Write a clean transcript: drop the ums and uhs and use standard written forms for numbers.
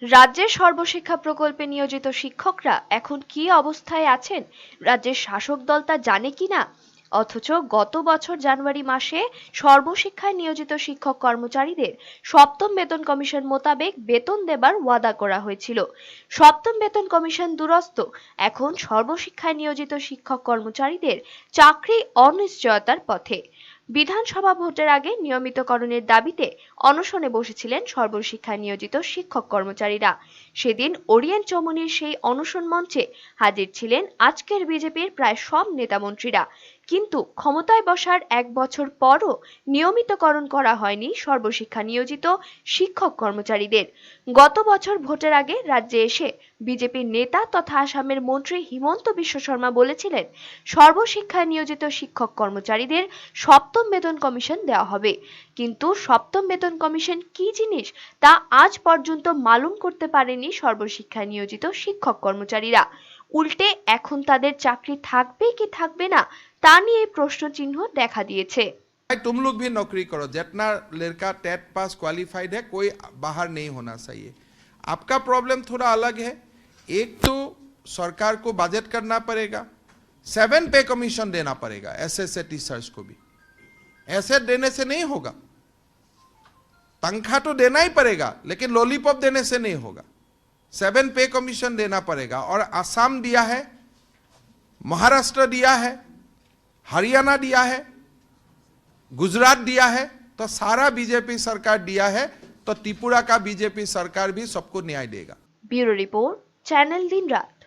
রাজ্যের সর্বশিক্ষা প্রকল্পে নিয়োজিত শিক্ষকরা এখন কি অবস্থায় আছেন রাজ্যের শাসক দল তা জানে কিনা। অথচ গত বছর জানুয়ারি মাসে সর্বশিক্ষায় নিয়োজিত শিক্ষক কর্মচারীদের সপ্তম বেতন কমিশন মোতাবেক বেতন দেবার ওয়াদা করা হয়েছিল। সপ্তম বেতন কমিশন দুরস্ত। এখন সর্বশিক্ষায় নিয়োজিত শিক্ষক কর্মচারীদের চাকরি অনিশ্চয়তার পথে। বিধানসভা ভোটের আগে নিয়মিতকরণের দাবিতে অনশনে বসেছিলেন সর্বশিক্ষায় নিয়োজিত শিক্ষক কর্মচারীরা। সেদিন ওরিয়েন্ট চৌমুহনীর সেই অনশন মঞ্চে হাজির ছিলেন আজকের বিজেপির প্রায় সব নেতামন্ত্রীরা। কিন্তু ক্ষমতায় বসার 1 বছর পরও নিয়মিতকরণ করা হয়নি সর্বশিক্ষা নিয়োজিত শিক্ষক কর্মচারীদের। গত বছর ভোটের আগে রাজ্যে এসে বিজেপির নেতা তথা আসামের মন্ত্রী হিমন্ত বিশ্ব শর্মা বলেছিলেন সর্বশিক্ষায় নিয়োজিত শিক্ষক কর্মচারীদের সপ্তম বেতন কমিশন দেওয়া হবে। কিন্তু সপ্তম বেতন কমিশন কি জিনিস তা আজ পর্যন্ত মালুম করতে পারেনি সর্বশিক্ষায় নিয়োজিত শিক্ষক কর্মচারীরা। উল্টে এখন তাদের চাকরি থাকবে কি থাকবে না তা নিয়ে প্রশ্নচিহ্ন দেখা দিয়েছে। तुम लोग भी नौकरी करो, जितना लड़का टेट पास क्वालिफाइड है कोई बाहर नहीं होना चाहिए। आपका प्रॉब्लम थोड़ा अलग है। एक तो सरकार को बजट करना पड़ेगा, 7 पे कमीशन देना पड़ेगा एसएसए टीचर्स को भी। ऐसे देने से नहीं होगा, तनख्वाह तो देना ही पड़ेगा लेकिन लॉलीपॉप देने से नहीं होगा। 7 पे कमीशन देना पड़ेगा। और असम दिया है, महाराष्ट्र दिया है, हरियाणा दिया है, गुजरात दिया है, तो सारा बीजेपी सरकार दिया है, तो त्रिपुरा का बीजेपी सरकार भी सबको न्याय देगा। ब्यूरो रिपोर्ट, चैनल दिन रात।